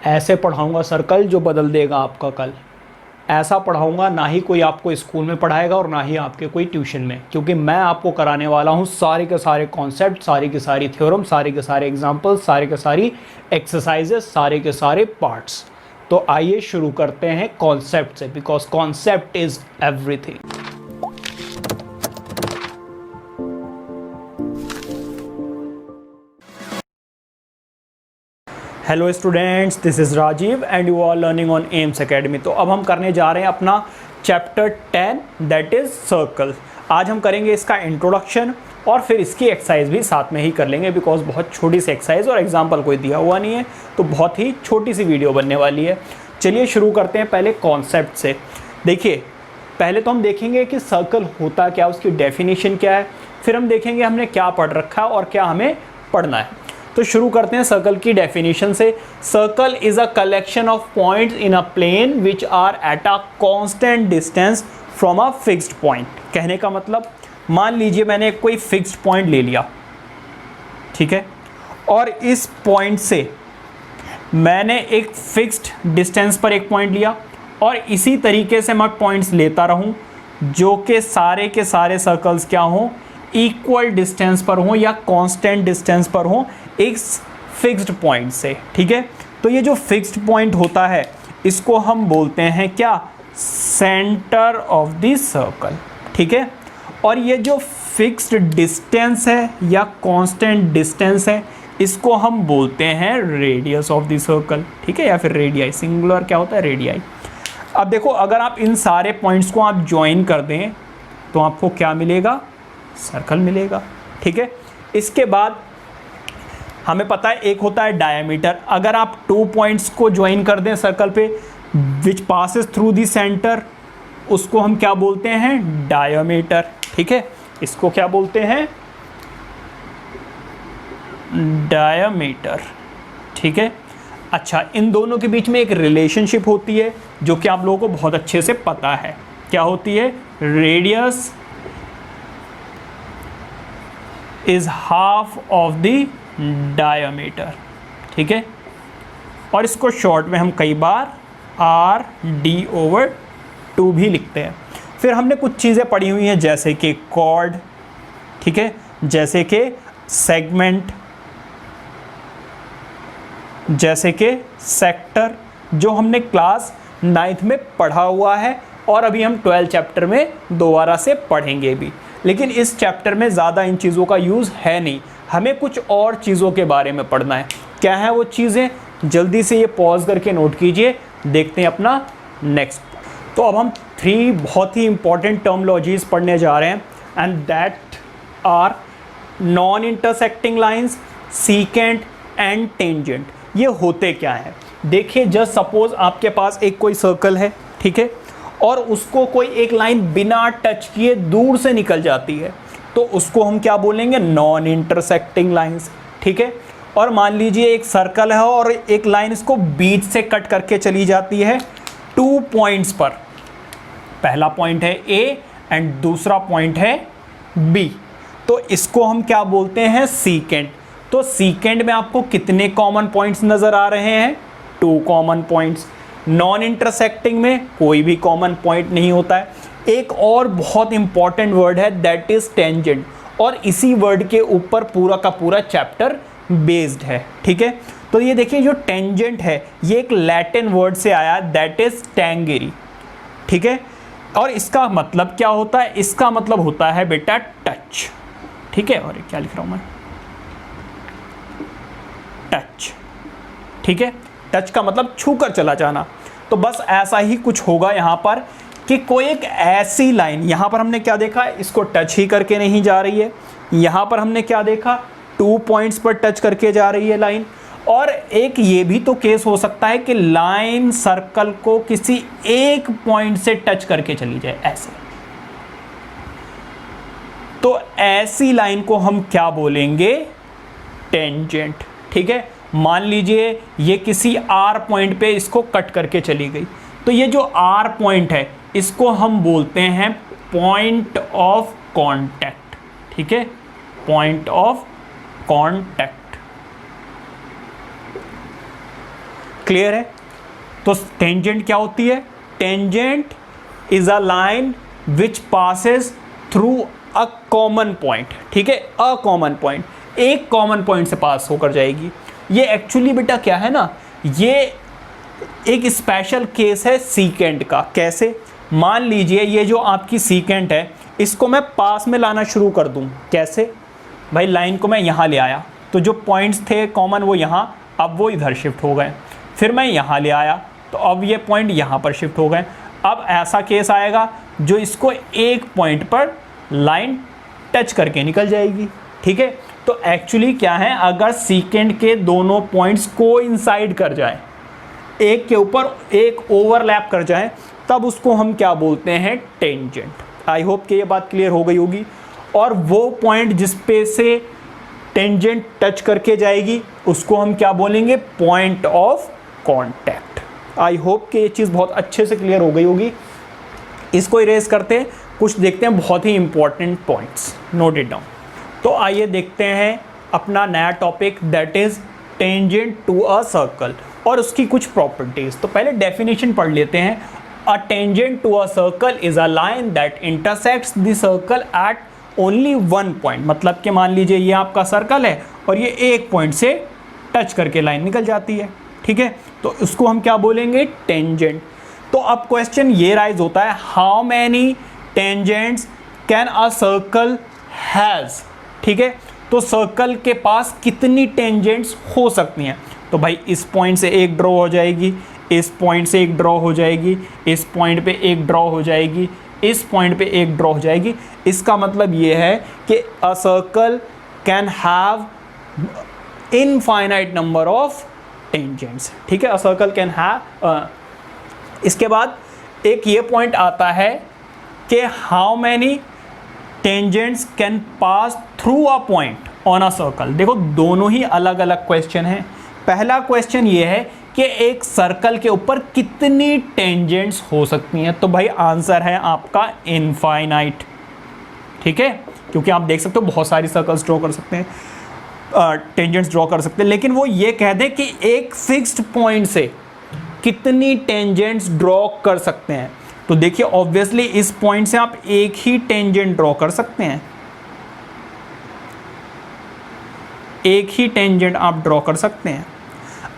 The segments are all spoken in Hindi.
ऐसे पढ़ाऊंगा सर्कल जो बदल देगा आपका कल। ऐसा पढ़ाऊंगा ना ही कोई आपको स्कूल में पढ़ाएगा और ना ही आपके कोई ट्यूशन में, क्योंकि मैं आपको कराने वाला हूँ सारे के सारे कॉन्सेप्ट, सारी के सारी थ्योरम, सारे के सारे एग्जाम्पल्स, सारे के सारी एक्सरसाइजेस, सारे के सारे पार्ट्स। तो आइए शुरू करते हैं कॉन्सेप्ट से, because concept is everything. Hello students, this is Rajiv and you are learning on AIMS academy. तो अब हम करने जा रहे हैं अपना चैप्टर 10 दैट इज़ सर्कल। आज हम करेंगे इसका इंट्रोडक्शन और फिर इसकी एक्सरसाइज भी साथ में ही कर लेंगे, बिकॉज बहुत छोटी सी एक्सरसाइज और एग्जाम्पल कोई दिया हुआ नहीं है, तो बहुत ही छोटी सी वीडियो बनने वाली है। चलिए शुरू करते हैं पहले कॉन्सेप्ट से। देखिए, पहले तो हम देखेंगे कि सर्कल होता क्या, उसकी डेफिनेशन क्या है, फिर हम देखेंगे हमने क्या पढ़ रखा है और क्या हमें पढ़ना है। तो शुरू करते हैं सर्कल की डेफिनेशन से। Circle is a collection of points in a plane which are at a constant distance from a fixed point. कहने का मतलब, मान लीजिए मैंने कोई फिक्स्ड पॉइंट ले लिया, ठीक है, और इस पॉइंट से मैंने एक फिक्स्ड डिस्टेंस पर एक पॉइंट लिया और इसी तरीके से मैं पॉइंट्स लेता रहूं जो कि सारे के सारे सर्कल्स क्या हों, इक्वल डिस्टेंस पर हों या कांस्टेंट डिस्टेंस पर हों एक फिक्स्ड पॉइंट से, ठीक है। तो ये जो फिक्स्ड पॉइंट होता है इसको हम बोलते हैं क्या, सेंटर ऑफ द सर्कल, ठीक है। और ये जो फिक्स्ड डिस्टेंस है या कांस्टेंट डिस्टेंस है इसको हम बोलते हैं रेडियस ऑफ द सर्कल, ठीक है, या फिर रेडियाई। सिंगुलर क्या होता है, रेडियाई। अब देखो, अगर आप इन सारे पॉइंट्स को आप ज्वाइन कर दें तो आपको क्या मिलेगा, सर्कल मिलेगा, ठीक है। इसके बाद हमें पता है एक होता है डायमीटर। अगर आप 2 पॉइंट्स को ज्वाइन कर दें सर्कल पे विच पासेस थ्रू द सेंटर, उसको हम क्या बोलते हैं, डायमीटर, ठीक है। इसको क्या बोलते हैं, डायमीटर, ठीक है। अच्छा, इन दोनों के बीच में एक रिलेशनशिप होती है जो कि आप लोगों को बहुत अच्छे से पता है। क्या होती है, radius is half of the diameter, ठीक है। और इसको शॉर्ट में हम कई बार RD/2 भी लिखते हैं। फिर हमने कुछ चीज़ें पढ़ी हुई हैं जैसे कि कॉर्ड, ठीक है, जैसे कि सेगमेंट, जैसे कि सेक्टर, जो हमने क्लास 9th में पढ़ा हुआ है और अभी हम 12 चैप्टर में दोबारा से पढ़ेंगे भी। लेकिन इस चैप्टर में ज़्यादा इन चीज़ों का यूज़ है नहीं, हमें कुछ और चीज़ों के बारे में पढ़ना है। क्या है वो चीज़ें, जल्दी से ये पॉज करके नोट कीजिए, देखते हैं अपना नेक्स्ट। तो अब हम 3 बहुत ही इंपॉर्टेंट टर्मोलॉजीज पढ़ने जा रहे हैं and that are non intersecting lines, secant and tangent. ये होते क्या है, देखिए, जस्ट सपोज आपके पास एक कोई सर्कल है, ठीक है, और उसको कोई एक लाइन बिना टच किए दूर से निकल जाती है, तो उसको हम क्या बोलेंगे, नॉन इंटरसेक्टिंग लाइंस, ठीक है। और मान लीजिए एक सर्कल है और एक लाइन इसको बीच से कट करके चली जाती है 2 पॉइंट्स पर। पहला पॉइंट है A एंड दूसरा पॉइंट है B, तो इसको हम क्या बोलते हैं, सीकेंट। तो सीकेंट में आपको कितने कॉमन पॉइंट्स नजर आ रहे हैं, 2 कॉमन पॉइंट्स। नॉन इंटरसेक्टिंग में कोई भी कॉमन पॉइंट नहीं होता है। एक और बहुत इंपॉर्टेंट वर्ड है दैट इज टेंजेंट, और इसी वर्ड के ऊपर पूरा का पूरा चैप्टर बेस्ड है, ठीक है। तो ये देखिए, जो टेंजेंट है ये एक लैटिन वर्ड से आया दैट इज टैंगेरी, ठीक है। और इसका मतलब क्या होता है, इसका मतलब होता है बेटा टच, ठीक है। और क्या लिख रहा हूं मैं, टच, ठीक है। टच का मतलब छू कर चला जाना। तो बस ऐसा ही कुछ होगा यहाँ पर कि कोई एक ऐसी लाइन, यहाँ पर हमने क्या देखा, इसको टच ही करके नहीं जा रही है। यहाँ पर हमने क्या देखा, 2 पॉइंट्स पर टच करके जा रही है लाइन। और एक ये भी तो केस हो सकता है कि लाइन सर्कल को किसी एक पॉइंट से टच करके चली जाए, ऐसे। तो ऐसी लाइन को हम क्या बोलेंगे, टेंजेंट, ठीक है। मान लीजिए ये किसी R पॉइंट पे इसको कट करके चली गई, तो ये जो R पॉइंट है इसको हम बोलते हैं पॉइंट ऑफ कांटेक्ट, ठीक है, पॉइंट ऑफ कांटेक्ट। क्लियर है? तो टेंजेंट क्या होती है? Tangent is a line which passes through a common point, ठीक है, अ कॉमन पॉइंट, एक कॉमन पॉइंट से पास होकर जाएगी। ये एक्चुअली बेटा क्या है ना, ये एक स्पेशल केस है सीकेंट का। कैसे? मान लीजिए ये जो आपकी सीकेंट है, इसको मैं पास में लाना शुरू कर दूं। कैसे? भाई लाइन को मैं यहाँ ले आया, तो जो पॉइंट्स थे कॉमन वो यहाँ, अब वो इधर शिफ्ट हो गए। फिर मैं यहाँ ले आया, तो अब ये पॉइंट यहाँ पर शिफ्ट हो गए। अब ऐसा केस आएगा जो इसको एक पॉइंट पर लाइन टच करके निकल जाएगी, ठीक है। तो एक्चुअली क्या है, अगर सीकेंट के दोनों पॉइंट्स कोइंसाइड कर जाएं, एक के ऊपर एक ओवरलैप कर जाएं, तब उसको हम क्या बोलते हैं? टेंजेंट। आई होप कि ये बात क्लियर हो गई होगी। और वो पॉइंट जिस पे से टेंजेंट टच करके जाएगी उसको हम क्या बोलेंगे? Point of contact. I hope कि ये चीज़ बहुत अच्छे से क्लियर हो गई होगी। इसको इरेज करते हैं, कुछ देखते हैं बहुत ही important points, note it down. तो आइए देखते हैं अपना नया topic, that is tangent to a circle और उसकी कुछ प्रॉपर्टीज। तो पहले डेफिनेशन पढ़ लेते हैं। A tangent to a circle is a line that intersects the circle at only one point. मतलब कि मान लीजिए ये आपका सर्कल है और ये एक पॉइंट से टच करके लाइन निकल जाती है, ठीक है, तो उसको हम क्या बोलेंगे? टेंजेंट। तो अब क्वेश्चन ये राइज होता है, how many tangents can a circle has, ठीक है। तो सर्कल के पास कितनी टेंजेंट्स हो सकती हैं? तो भाई इस पॉइंट से एक ड्रॉ हो जाएगी, इस पॉइंट से एक ड्रॉ हो जाएगी, इस पॉइंट पे एक ड्रॉ हो जाएगी, इस पॉइंट पे एक ड्रॉ हो जाएगी। इसका मतलब ये है कि a circle can have infinite number of tangents, ठीक है। A circle can have. इसके बाद एक ये पॉइंट आता है कि how many tangents can pass through a point on a circle. देखो दोनों ही अलग अलग क्वेश्चन हैं। पहला क्वेश्चन ये है कि एक सर्कल के ऊपर कितनी टेंजेंट्स हो सकती हैं? तो भाई आंसर है आपका इनफाइनाइट, ठीक है, क्योंकि आप देख सकते हो बहुत सारी सर्कल्स ड्रॉ कर सकते हैं, टेंजेंट्स ड्रॉ कर सकते हैं। लेकिन वो ये कह दे कि एक फिक्स्ड पॉइंट से कितनी टेंजेंट्स ड्रॉ कर सकते हैं। तो देखिए ऑब्वियसली इस पॉइंट से आप एक ही टेंजेंट ड्रॉ कर सकते हैं, एक ही टेंजेंट आप ड्रॉ कर सकते हैं।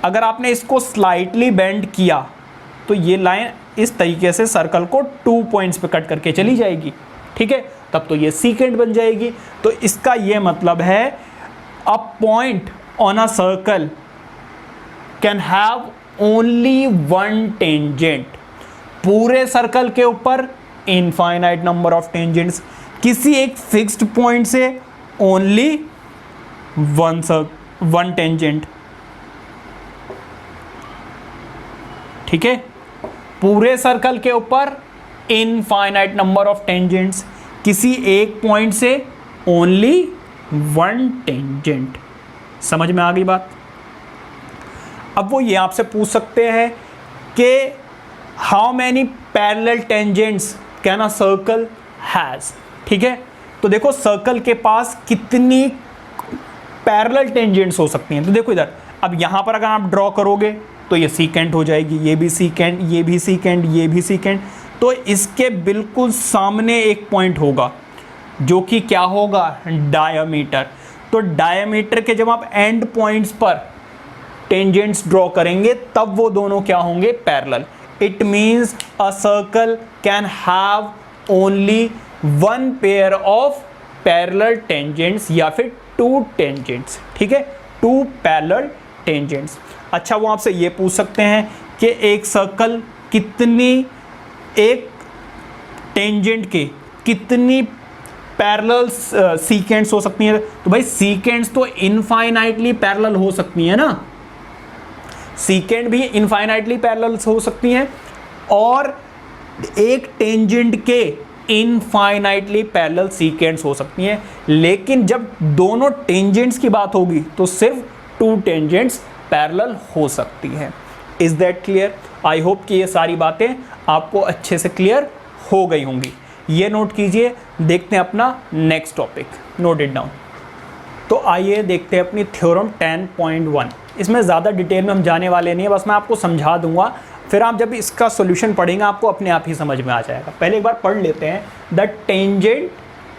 अगर आपने इसको स्लाइटली बेंड किया तो ये लाइन इस तरीके से सर्कल को 2 पॉइंट्स पे कट करके चली जाएगी, ठीक है, तब तो ये सीकेंट बन जाएगी। तो इसका ये मतलब है a point on a circle can have only one tangent. पूरे सर्कल के ऊपर इनफाइनाइट नंबर ऑफ टेंजेंट्स, किसी एक फिक्स्ड पॉइंट से ओनली वन टेंजेंट, ठीक है। पूरे सर्कल के ऊपर इनफाइनाइट नंबर ऑफ टेंजेंट्स, किसी एक पॉइंट से ओनली वन टेंजेंट। समझ में आ गई बात? अब वो ये आपसे पूछ सकते हैं कि how many parallel tangents can a circle has, ठीक है। तो देखो सर्कल के पास कितनी पैरेलल टेंजेंट्स हो सकती हैं। तो देखो इधर, अब यहाँ पर अगर आप ड्रॉ करोगे तो ये सीकेंट हो जाएगी, ये भी सीकेंट, ये भी सीकेंट, ये भी सीकेंट। तो इसके बिल्कुल सामने एक पॉइंट होगा जो कि क्या होगा? डायमीटर। तो डायमीटर के जब आप एंड पॉइंट्स पर टेंजेंट्स ड्रॉ करेंगे तब वो दोनों क्या होंगे? Parallel. It means a circle can have only one pair of parallel tangents या फिर 2 टेंजेंट्स, ठीक है, 2 पैरेलल टेंजेंट्स। अच्छा, वो आपसे ये पूछ सकते हैं कि एक सर्कल कितनी, एक टेंजेंट के कितनी पैरेलल सीकेंट्स हो सकती हैं? तो भाई सीकेंट्स तो इनफाइनाइटली पैरेलल हो सकती हैं ना, सीकेंट भी इनफाइनाइटली पैरेलल हो सकती हैं और एक टेंजेंट के इनफाइनाइटली पैरेलल सीकेंट्स हो सकती हैं। लेकिन जब दोनों टेंजेंट्स की बात होगी तो सिर्फ 2 टेंजेंट्स पैरेलल हो सकती हैं। Is that clear? I hope कि ये सारी बातें आपको अच्छे से क्लियर हो गई होंगी। ये नोट कीजिए। देखते हैं अपना next topic, note it down. तो आइए देखते हैं अपनी थ्योरम 10.1। इसमें ज़्यादा डिटेल में हम जाने वाले नहीं है, बस मैं आपको समझा दूंगा, फिर आप जब इसका सॉल्यूशन पढ़ेंगे आपको अपने आप ही समझ में आ जाएगा। पहले एक बार पढ़ लेते हैं। The tangent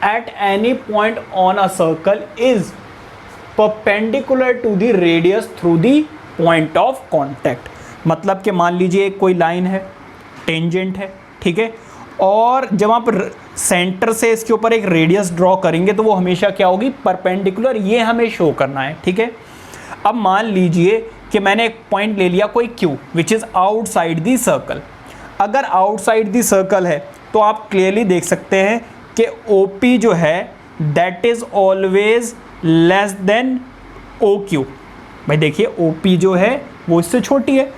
at any point on a circle is perpendicular to the radius through the point of contact. मतलब कि मान लीजिए कोई लाइन है, टेंजेंट है, ठीक है, और जब आप सेंटर से इसके ऊपर एक रेडियस ड्रॉ करेंगे तो वो हमेशा क्या होगी, परपेंडिकुलर, ये हमें शो करना है, ठीक है। अब मान लीजिए कि मैंने एक पॉइंट ले लिया कोई Q which is outside the circle. अगर आउटसाइड दी सर्कल है तो आप क्लियरली देख सकते हैं कि OP जो है that is always less than OQ। भाई देखिए OP जो है वो इससे छोटी है,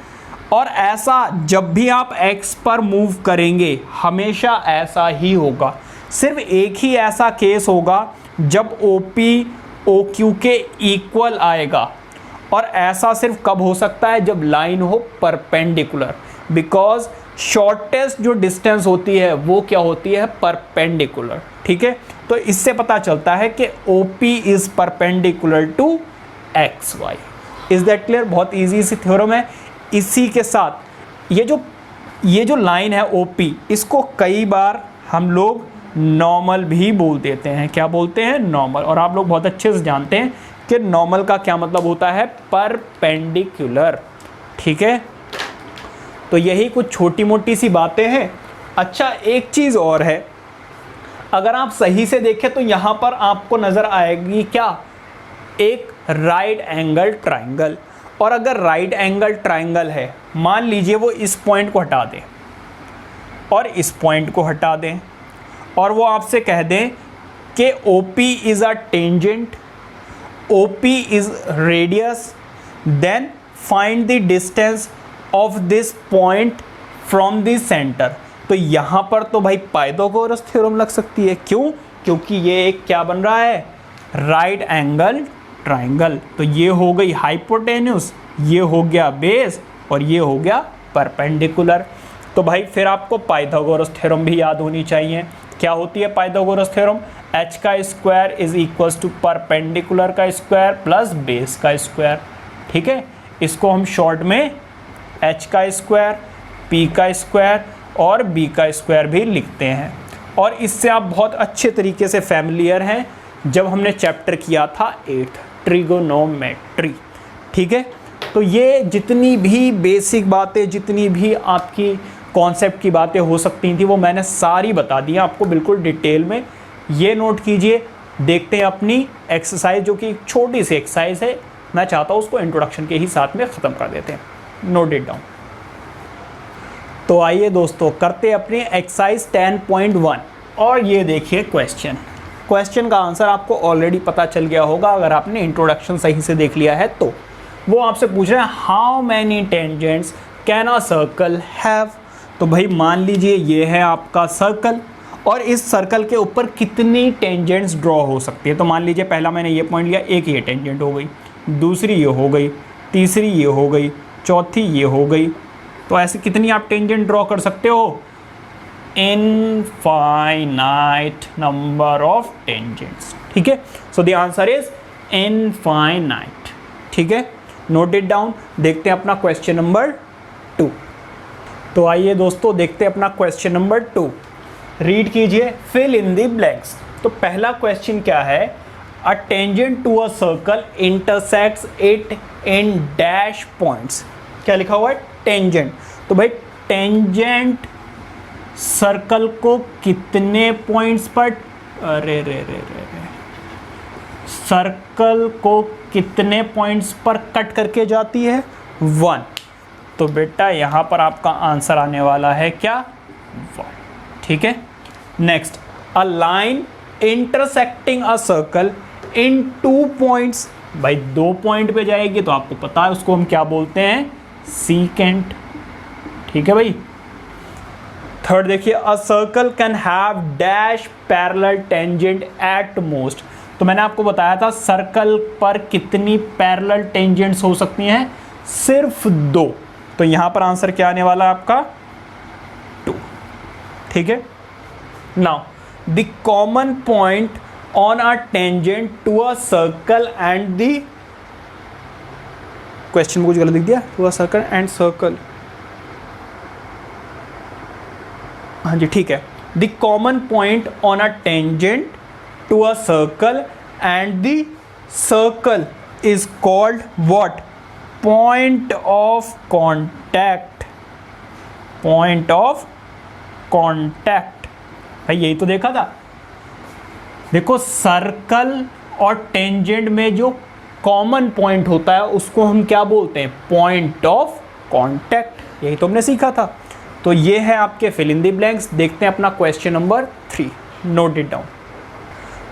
और ऐसा जब भी आप x पर मूव करेंगे हमेशा ऐसा ही होगा। सिर्फ एक ही ऐसा केस होगा जब OP OQ के इक्वल आएगा, और ऐसा सिर्फ कब हो सकता है, जब लाइन हो परपेंडिकुलर, बिकॉज शॉर्टेस्ट जो डिस्टेंस होती है वो क्या होती है, परपेंडिकुलर, ठीक है। तो इससे पता चलता है कि OP is perpendicular to XY। Is that clear? बहुत ईजी सी थ्योरम है। इसी के साथ ये जो लाइन है OP, इसको कई बार हम लोग नॉर्मल भी बोल देते हैं। क्या बोलते हैं? नॉर्मल। और आप लोग बहुत अच्छे से जानते हैं कि नॉर्मल का क्या मतलब होता है, परपेंडिकुलर, ठीक है। तो यही कुछ छोटी मोटी सी बातें हैं। अच्छा, एक चीज़ और है, अगर आप सही से देखें तो यहाँ पर आपको नज़र आएगी क्या, एक राइट एंगल ट्राइंगल। और अगर राइट एंगल ट्राइंगल है, मान लीजिए वो इस पॉइंट को हटा दें और इस पॉइंट को हटा दें, और वो आपसे कह दें कि OP is a tangent, OP is radius, then find the distance of this point from the centre. तो यहाँ पर तो भाई पाइथागोरस थ्योरम लग सकती है। क्यों? क्योंकि ये एक क्या बन रहा है, राइट एंगल ट्राइंगल। तो ये हो गई हाइपोटेन्यूस, ये हो गया बेस, और ये हो गया परपेंडिकुलर। तो भाई फिर आपको पाइथागोरस थ्योरम भी याद होनी चाहिए। क्या होती है पाइथागोरस थ्योरम? h का square is equals to perpendicular का स्क्वायर प्लस बेस का स्क्वायर, ठीक है। इसको हम शॉर्ट में h का स्क्वायर, p का स्क्वायर और b का स्क्वायर भी लिखते हैं। और इससे आप बहुत अच्छे तरीके से फैमिलियर हैं जब हमने चैप्टर किया था 8 ट्रिगोनोमेट्री, ठीक है। तो ये जितनी भी बेसिक बातें, जितनी भी आपकी कॉन्सेप्ट की बातें हो सकती थी, वो मैंने सारी बता दी आपको बिल्कुल डिटेल में। ये नोट कीजिए। देखते हैं अपनी एक्सरसाइज, जो कि एक छोटी सी एक्सरसाइज है। मैं चाहता हूँ उसको इंट्रोडक्शन के ही साथ में ख़त्म कर देते हैं। Note it down. तो आइए दोस्तों, करते हैं अपनी एक्सरसाइज 10.1। और ये देखिए क्वेश्चन का आंसर आपको ऑलरेडी पता चल गया होगा अगर आपने इंट्रोडक्शन सही से देख लिया है। तो वो आपसे पूछ रहे हैं how many tangents can a circle have. तो भाई मान लीजिए ये है आपका सर्कल, और इस सर्कल के ऊपर कितनी टेंजेंट्स ड्रॉ हो सकती है। तो मान लीजिए पहला मैंने ये पॉइंट लिया, एक ये टेंजेंट हो गई, दूसरी ये हो गई, तीसरी ये हो गई, चौथी ये हो गई। तो ऐसे कितनी आप टेंजेंट ड्रॉ कर सकते हो? इनफाइनाइट नंबर ऑफ टेंजेंट्स, ठीक है। So the answer is infinite, ठीक है। Note it down. देखते हैं अपना क्वेश्चन नंबर 2। तो आइए दोस्तों देखते हैं अपना क्वेश्चन नंबर 2। रीड कीजिए, फिल इन द ब्लैंक्स। तो पहला क्वेश्चन क्या है, a tangent to a circle intersects it in dash points. क्या लिखा हुआ है? टेंजेंट। तो भाई टेंजेंट सर्कल को कितने पॉइंट्स पर, सर्कल को कितने पॉइंट्स पर कट करके जाती है? 1। तो बेटा यहाँ पर आपका आंसर आने वाला है क्या? 1, ठीक है। Next, a line intersecting a circle in 2 points. भाई 2 पॉइंट पे जाएगी तो आपको पता है उसको हम क्या बोलते हैं? सीकेंट, ठीक है भाई। थर्ड देखिए, a circle can have dash parallel tangent at most. तो मैंने आपको बताया था सर्कल पर कितनी पैरेलल टेंजेंट्स हो सकती हैं? सिर्फ 2। तो यहाँ पर आंसर क्या आने वाला है आपका? 2, ठीक है। Now the common point on a tangent to a circle and the question में कुछ गलत लिख दिया, to a circle and circle, हाँ जी ठीक है, the common point on a tangent to a circle and the circle is called what, point of contact, point of contact. भाई यही तो देखा था, देखो सर्कल और टेंजेंट में जो कॉमन पॉइंट होता है उसको हम क्या बोलते हैं, पॉइंट ऑफ कॉन्टैक्ट, यही तो हमने सीखा था। तो ये है आपके फिल इन द ब्लैंक्स। देखते हैं अपना question number 3, note it down.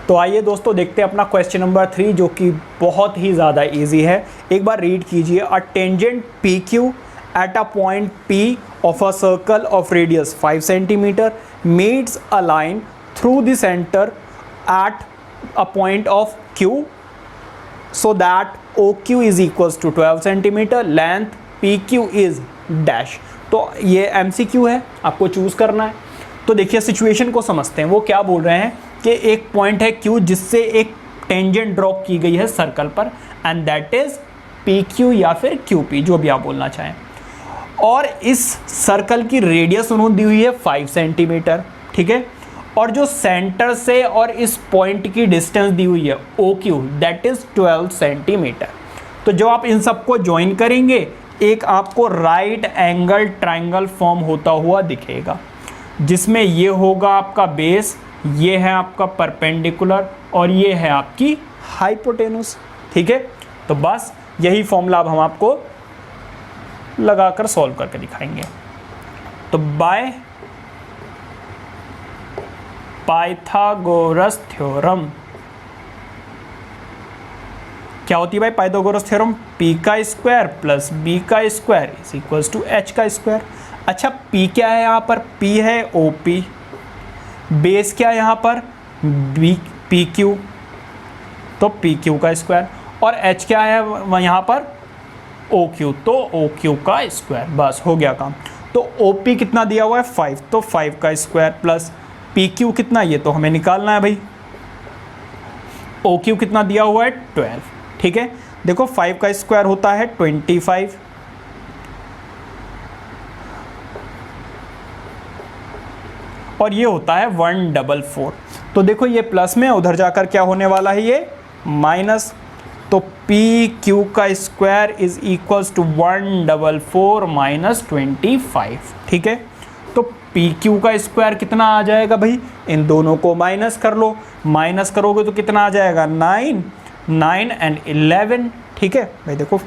तो आइए दोस्तों देखते हैं अपना क्वेश्चन नंबर 3 जो कि बहुत ही ज़्यादा इजी है। एक बार रीड कीजिए, a tangent P Q at a point P of a circle of radius 5 centimetre meets a line through the centre at a point of Q so that OQ is equals to 12 centimeter, length PQ is dash। तो ये MCQ है, आपको चूज़ करना है। तो देखिए सिचुएशन को समझते हैं, वो क्या बोल रहे हैं कि एक पॉइंट है Q जिससे एक टेंजेंट ड्रॉप की गई है सर्कल पर, एंड दैट इज PQ या फिर QP, जो भी आप बोलना चाहें। और इस सर्कल की रेडियस उन्होंने दी हुई है 5 सेंटीमीटर, ठीक है। और जो सेंटर से और इस पॉइंट की डिस्टेंस दी हुई है OQ, दैट इज 12 सेंटीमीटर। तो जो आप इन सबको ज्वाइन करेंगे एक आपको राइट एंगल ट्रायंगल फॉर्म होता हुआ दिखेगा, जिसमें ये होगा आपका बेस, ये है आपका परपेंडिकुलर और ये है आपकी हाइपोटेनस, ठीक है। तो बस यही फॉर्मूला अब हम आपको लगाकर सॉल्व करके दिखाएंगे। तो बाय पाइथागोरस थ्योरम, क्या होती है भाई पाइथागोरस थ्योरम, p का स्क्वायर प्लस b का square is equals to h का स्क्वायर। अच्छा p क्या है यहाँ पर, p है OP, बेस क्या है यहाँ पर PQ, तो PQ का स्क्वायर, और h क्या है यहाँ पर OQ, तो OQ का स्क्वायर। बस हो गया काम। तो OP कितना दिया हुआ है 5, तो 5 का स्क्वायर प्लस PQ कितना, ये तो हमें निकालना है भाई, OQ कितना दिया हुआ है 12, ठीक है। देखो 5 का स्क्वायर होता है 25, और ये होता है 144। तो देखो ये प्लस में, उधर जाकर क्या होने वाला है, ये माइनस। तो PQ का square is equals to 144 minus 25, ठीक है। तो PQ का स्क्वायर कितना आ जाएगा भाई, इन दोनों को माइनस कर लो, माइनस करोगे तो कितना आ जाएगा 9, 9 एंड 11, ठीक है भाई। देखो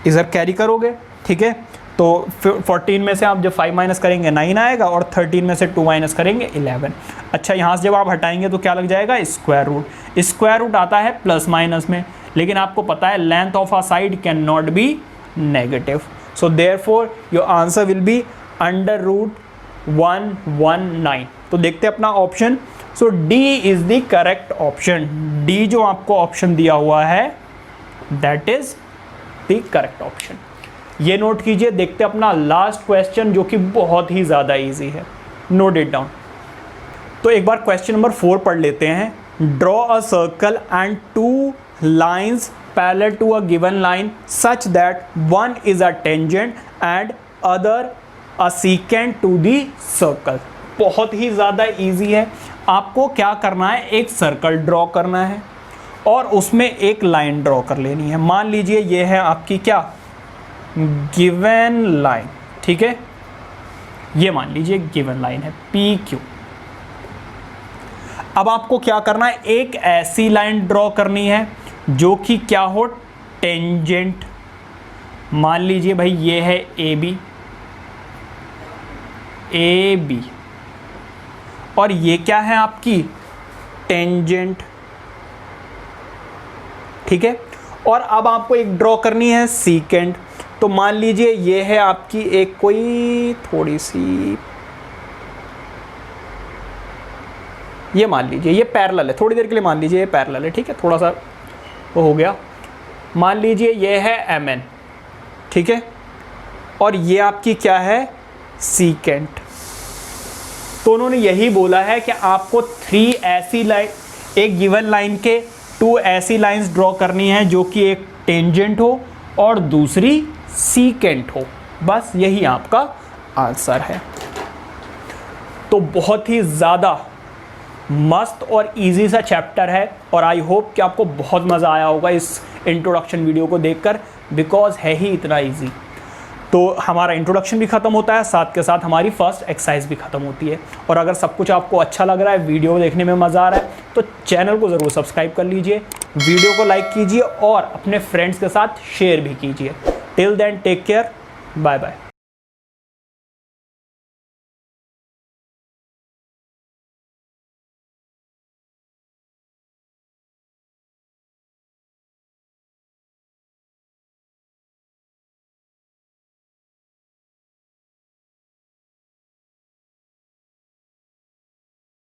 इधर कैरी करोगे, ठीक है, तो 14 में से आप जब 5 माइनस करेंगे 9 आएगा, और 13 में से 2 माइनस करेंगे 11। अच्छा यहाँ से जब आप हटाएंगे तो क्या लग जाएगा, स्क्वायर रूट। स्क्वायर रूट आता है प्लस माइनस में, लेकिन आपको पता है length of a side can not be negative, so therefore your answer will be under root 119। तो देखते हैं अपना option. So D is the correct option, D जो आपको ऑप्शन दिया हुआ है that is the correct option. ये नोट कीजिए। देखते हैं अपना लास्ट क्वेश्चन जो कि बहुत ही ज़्यादा इजी है, नोट इट डाउन। तो एक बार क्वेश्चन नंबर 4 पढ़ लेते हैं। Draw a circle and 2 lines parallel to a given line such that one is a tangent and other a secant to the circle. बहुत ही ज़्यादा इजी है। आपको क्या करना है, एक सर्कल ड्रॉ करना है और उसमें एक लाइन ड्रॉ कर लेनी है। मान लीजिए ये है आपकी क्या, गिवन लाइन, ठीक है। ये मान लीजिए गिवन लाइन है PQ। अब आपको क्या करना है, एक ऐसी लाइन ड्रॉ करनी है जो कि क्या हो, टेंजेंट। मान लीजिए भाई ये है AB और ये क्या है आपकी टेंजेंट, ठीक है। और अब आपको एक ड्रॉ करनी है सीकेंट। तो मान लीजिए ये है आपकी एक कोई थोड़ी सी, ये मान लीजिए ये पैरेलल है, थोड़ी देर के लिए मान लीजिए ये पैरेलल है, ठीक है, थोड़ा सा वो हो गया। मान लीजिए ये है MN, ठीक है, और ये आपकी क्या है, सीकेंट। तो उन्होंने यही बोला है कि आपको 3 ऐसी लाइन, एक गिवन लाइन के 2 ऐसी लाइंस ड्रॉ करनी है जो कि एक टेंजेंट हो और दूसरी सीकेंट हो। बस यही आपका आंसर है। तो बहुत ही ज़्यादा मस्त और इजी सा चैप्टर है और आई होप कि आपको बहुत मज़ा आया होगा इस इंट्रोडक्शन वीडियो को देखकर, बिकॉज है ही इतना इजी। तो हमारा इंट्रोडक्शन भी ख़त्म होता है, साथ के साथ हमारी फर्स्ट एक्सरसाइज भी ख़त्म होती है। और अगर सब कुछ आपको अच्छा लग रहा है, वीडियो देखने में मज़ा आ रहा है, तो चैनल को ज़रूर सब्सक्राइब कर लीजिए, वीडियो को लाइक कीजिए और अपने फ्रेंड्स के साथ शेयर भी कीजिए। Till then take care, bye bye.